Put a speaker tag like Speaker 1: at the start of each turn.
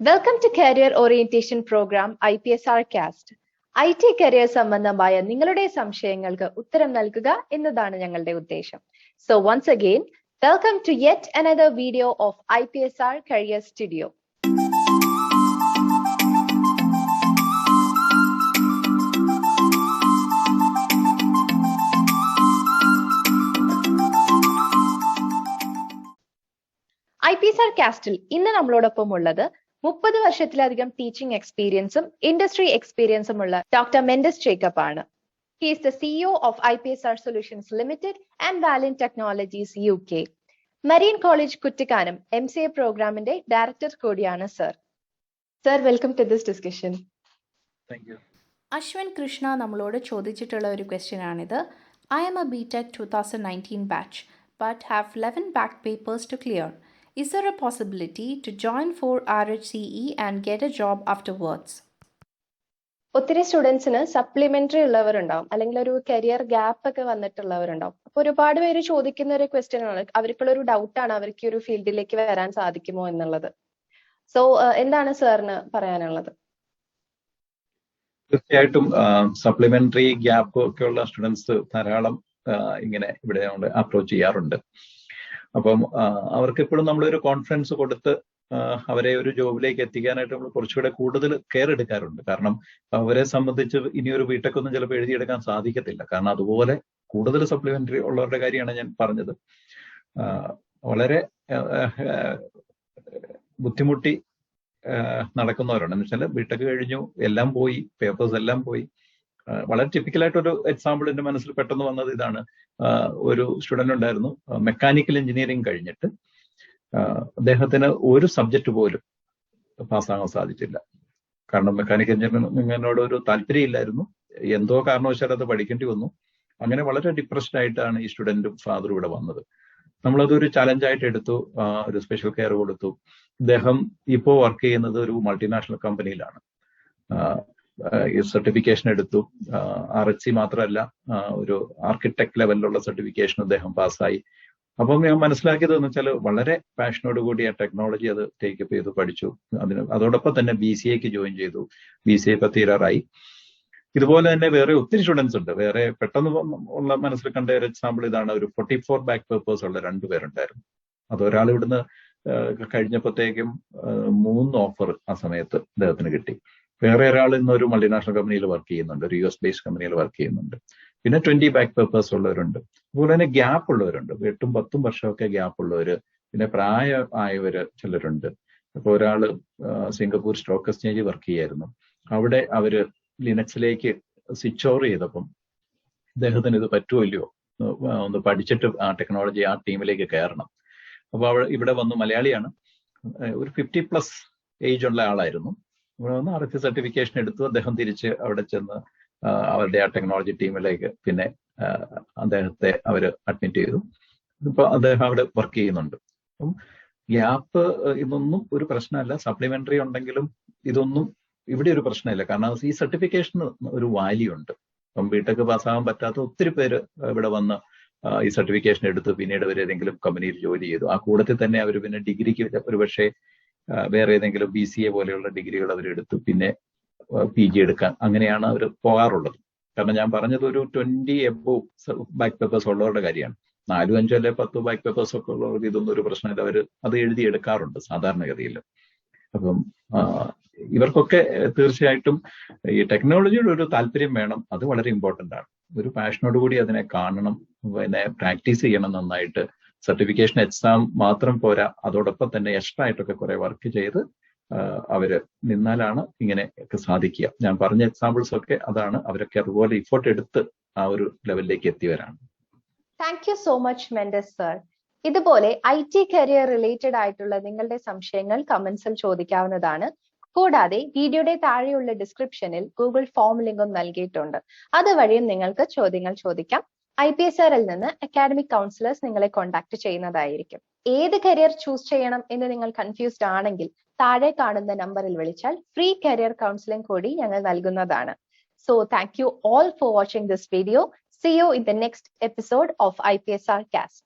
Speaker 1: Welcome to Career Orientation Program IPSR CAST. IT career സംബന്ധമായ നിങ്ങളുടെ സംശയങ്ങൾക്ക് ഉത്തരം നൽകുക എന്നതാണ് ഞങ്ങളുടെ ഉദ്ദേശം. So once again, welcome to yet another video of IPSR Career Studio. IPSR CASTൽ ഇന്ന് നമ്മളോടൊപ്പം ഉള്ളത് 30 വർഷത്തിലധികം ടീച്ചിങ് എക്സ്പീരിയൻസും ഇൻഡസ്ട്രി എക്സ്പീരിയൻസും ഉള്ള ഡോക്ടർ മെൻഡസ് ജേക്കബ് ആണ്. He is the CEO of IPSR Solutions Limited and Valiant Technologies UK. Marian College Kuttikanam MCA പ്രോഗ്രാമിന്റെ director കൂടിയാണ് sir. Sir, welcome to this discussion.
Speaker 2: Thank you.
Speaker 3: Ashwin Krishna നമ്മളോട് ചോദിച്ചിട്ടുള്ള ഒരു ക്വസ്റ്റ്യൻ ആണിത്. I am a BTech 2019 batch but have 11 back papers to clear. Is there a possibility to join for RHCE and get a job afterwards?
Speaker 1: ഒത്തിരി സ്റ്റുഡൻസിന് supplementary ഉള്ളവരുണ്ടാവും, അല്ലെങ്കിൽ ഒരു career gap ഒക്കെ വന്നിട്ടുള്ളവരുണ്ടാവും. അപ്പൊ ഒരുപാട് പേര് ചോദിക്കുന്ന ഒരു ക്വസ്റ്റ്യൻ ആണ്, അവർക്കുള്ള ഒരു ഡൗട്ടാണ് അവർക്ക് ഒരു ഫീൽഡിലേക്ക് വരാൻ സാധിക്കുമോ എന്നുള്ളത്. സോ എന്താണ് സാറിന് പറയാനുള്ളത്?
Speaker 2: തീർച്ചയായിട്ടും സപ്ലിമെന്ററി ഗ്യാപ്പ് ഒക്കെ ഉള്ള സ്റ്റുഡൻസ് ധാരാളം ഇങ്ങനെ ഇവിടെ അപ്രോച്ച് ചെയ്യാറുണ്ട്. അപ്പം അവർക്ക് എപ്പോഴും നമ്മളൊരു കോൺഫിഡൻസ് കൊടുത്ത് അവരെ ഒരു ജോബിലേക്ക് എത്തിക്കാനായിട്ട് നമ്മൾ കുറച്ചുകൂടെ കൂടുതൽ കെയർ എടുക്കാറുണ്ട്. കാരണം അവരെ സംബന്ധിച്ച് ഇനിയൊരു ബിടെക് ഒന്നും ചിലപ്പോൾ എഴുതിയെടുക്കാൻ സാധിക്കത്തില്ല. കാരണം അതുപോലെ കൂടുതൽ സപ്ലിമെന്ററി ഉള്ളവരുടെ കാര്യമാണ് ഞാൻ പറഞ്ഞത്. വളരെ ബുദ്ധിമുട്ടി നടക്കുന്നവരുണ്ട്. എന്ന് വെച്ചാൽ ബിടെക് കഴിഞ്ഞു, എല്ലാം പോയി, പേപ്പേഴ്സ് എല്ലാം പോയി. വളരെ ടിപ്പിക്കലായിട്ടൊരു എക്സാമ്പിൾ എന്റെ മനസ്സിൽ പെട്ടെന്ന് വന്നത് ഇതാണ്. ഒരു സ്റ്റുഡന്റ് ഉണ്ടായിരുന്നു, മെക്കാനിക്കൽ എഞ്ചിനീയറിംഗ് കഴിഞ്ഞിട്ട് അദ്ദേഹത്തിന് ഒരു സബ്ജക്റ്റ് പോലും പാസ്സാകാൻ സാധിച്ചില്ല. കാരണം മെക്കാനിക്കൽ എഞ്ചിനീയറിംഗിനോട് ഒരു താല്പര്യമില്ലായിരുന്നു. എന്തോ കാരണവശാൽ അത് പഠിക്കേണ്ടി വന്നു. അങ്ങനെ വളരെ ഡിപ്രസ്ഡ് ആയിട്ടാണ് ഈ സ്റ്റുഡന്റും ഫാദറും ഇവിടെ വന്നത്. നമ്മളതൊരു ചലഞ്ചായിട്ട് എടുത്തു, ഒരു സ്പെഷ്യൽ കെയർ കൊടുത്തു. ഇദ്ദേഹം ഇപ്പോൾ വർക്ക് ചെയ്യുന്നത് ഒരു മൾട്ടിനാഷണൽ കമ്പനിയിലാണ്. സർട്ടിഫിക്കേഷൻ എടുത്തു. RHCE മാത്രമല്ല, ഒരു ആർക്കിടെക്ട് ലെവലിലുള്ള സർട്ടിഫിക്കേഷൻ അദ്ദേഹം പാസ്സായി. അപ്പം ഞാൻ മനസ്സിലാക്കിയത് എന്ന് വെച്ചാൽ വളരെ പാഷനോട് കൂടി ആ ടെക്നോളജി അത് ടേക്കപ്പ് ചെയ്തു, പഠിച്ചു. അതോടൊപ്പം തന്നെ BCAക്ക് ജോയിൻ ചെയ്തു. BCA ഇപ്പൊ തീരാറായി. ഇതുപോലെ തന്നെ വേറെ ഒത്തിരി സ്റ്റുഡൻസ് ഉണ്ട്. വേറെ പെട്ടെന്ന് ഉള്ള മനസ്സിൽ കണ്ട ഒരു എക്സാമ്പിൾ ഇതാണ്. ഒരു 44 ബാക്ക് പേപ്പേഴ്സ് ഉള്ള 2 പേരുണ്ടായിരുന്നു. അതൊരാൾ ഇവിടുന്ന് കഴിഞ്ഞപ്പോഴത്തേക്കും 3 ഓഫർ ആ സമയത്ത് അദ്ദേഹത്തിന് കിട്ടി. വേറെ ഒരാൾ ഇന്നൊരു മൾട്ടിനാഷണൽ കമ്പനിയിൽ വർക്ക് ചെയ്യുന്നുണ്ട്, ഒരു US ബേസ്ഡ് കമ്പനിയിൽ വർക്ക് ചെയ്യുന്നുണ്ട്. പിന്നെ 20 ബാക്ക് പേപ്പേഴ്സ് ഉള്ളവരുണ്ട്. അതുപോലെ തന്നെ ഗ്യാപ്പ് ഉള്ളവരുണ്ട്, 8-10 വർഷമൊക്കെ ഗ്യാപ്പ് ഉള്ളവര്. പിന്നെ പ്രായമായവര് ചിലരുണ്ട്. അപ്പൊ ഒരാള് സിംഗപ്പൂർ സ്റ്റോക്ക് എക്സ്ചേഞ്ച് വർക്ക് ചെയ്യായിരുന്നു. അവിടെ അവര് ലിനക്സിലേക്ക് സ്വിച്ച് ഓവർ ചെയ്തപ്പം ഇദ്ദേഹത്തിന് ഇത് പറ്റുമോ ഇല്ലയോ ഒന്ന് പഠിച്ചിട്ട് ആ ടെക്നോളജി ആ ടീമിലേക്ക് കയറണം. അപ്പൊ ഇവിടെ വന്നു, മലയാളിയാണ്, ഒരു 50+ ഏജ് ഉള്ള ആളായിരുന്നു. ഇവിടെ വന്ന് RHCE സർട്ടിഫിക്കേഷൻ എടുത്തു. അദ്ദേഹം തിരിച്ച് അവിടെ ചെന്ന് അവരുടെ ആ ടെക്നോളജി ടീമിലേക്ക് പിന്നെ അദ്ദേഹത്തെ അവര് അഡ്മിറ്റ് ചെയ്തു. ഇപ്പൊ അദ്ദേഹം അവിടെ വർക്ക് ചെയ്യുന്നുണ്ട്. അപ്പം ഗ്യാപ്പ് ഇതൊന്നും ഒരു പ്രശ്നമല്ല. സപ്ലിമെന്ററി ഉണ്ടെങ്കിലും ഇതൊന്നും ഇവിടെ ഒരു പ്രശ്നമില്ല. കാരണം ഈ സർട്ടിഫിക്കേഷന് ഒരു വാല്യൂ ഉണ്ട്. ഇപ്പം ബിടെക് പാസ്സാകാൻ പറ്റാത്ത ഒത്തിരി പേര് ഇവിടെ വന്ന് ഈ സർട്ടിഫിക്കേഷൻ എടുത്ത് പിന്നീട് അവർ ഏതെങ്കിലും കമ്പനിയിൽ ജോലി ചെയ്തു. ആ കൂടത്തിൽ തന്നെ അവർ പിന്നെ ഡിഗ്രിക്ക് ഒരുപക്ഷെ വേറെ ഏതെങ്കിലും BCA പോലെയുള്ള ഡിഗ്രികൾ അവരെടുത്തു പിന്നെ PG എടുക്കാൻ, അങ്ങനെയാണ് അവർ പോകാറുള്ളത്. കാരണം ഞാൻ പറഞ്ഞത് ഒരു 20 എബോവ് ബാക്ക് പേപ്പേഴ്സ് ഉള്ളവരുടെ കാര്യമാണ്. 4, 5 അല്ലെ 10 ബാക്ക് പേപ്പേഴ്സ് ഒക്കെ ഉള്ളവർക്ക് ഇതൊന്നും ഒരു പ്രശ്നമില്ല. അവർ അത് എഴുതി എടുക്കാറുണ്ട് സാധാരണഗതിയിൽ. അപ്പം ഇവർക്കൊക്കെ തീർച്ചയായിട്ടും ഈ ടെക്നോളജിയുടെ ഒരു താല്പര്യം വേണം. അത് വളരെ ഇമ്പോർട്ടന്റ് ആണ്. ഒരു പാഷനോട് കൂടി അതിനെ കാണണം, പിന്നെ പ്രാക്ടീസ് ചെയ്യണം നന്നായിട്ട്. സർട്ടിഫിക്കേഷൻ എക്സാം മാത്രം പോരാ, അതോടൊപ്പം തന്നെ എക്സ്ട്രാ ആയിട്ടൊക്കെ കുറെ വർക്ക് ചെയ്ത് അവര് നിന്നാലാണ് ഇങ്ങനെയൊക്കെ സാധിക്കുക. ഞാൻ പറഞ്ഞ എക്സാമ്പിൾസ് ഒക്കെ അതാണ്. അവരൊക്കെ അതുപോലെ ഇഫോർട്ട് എടുത്ത് ആ ഒരു ലെവലിലേക്ക് എത്തിവരാണ്.
Speaker 1: Thank you so much Mendes sir. ഇതുപോലെ IT കരിയർ റിലേറ്റഡ് ആയിട്ടുള്ള നിങ്ങളുടെ സംശയങ്ങൾ കമന്റ്സിൽ ചോദിക്കാവുന്നതാണ്. കൂടാതെ വീഡിയോയുടെ താഴെയുള്ള ഡിസ്ക്രിപ്ഷനിൽ ഗൂഗിൾ ഫോം ലിങ്കും നൽകിയിട്ടുണ്ട്. അതുവഴിയും നിങ്ങൾക്ക് ചോദ്യങ്ങൾ ചോദിക്കാം. IPSRൽ നിന്ന് അക്കാഡമിക് കൗൺസിലേഴ്സ് നിങ്ങളെ കോൺടാക്ട് ചെയ്യുന്നതായിരിക്കും. ഏത് കരിയർ ചൂസ് ചെയ്യണം എന്ന് നിങ്ങൾ കൺഫ്യൂസ്ഡ് ആണെങ്കിൽ താഴെ കാണുന്ന നമ്പറിൽ വിളിച്ചാൽ ഫ്രീ കരിയർ കൗൺസിലിംഗ് കൂടി ഞങ്ങൾ നൽകുന്നതാണ്. So thank you all for watching this video. See you in the next episode of IPSR CAST.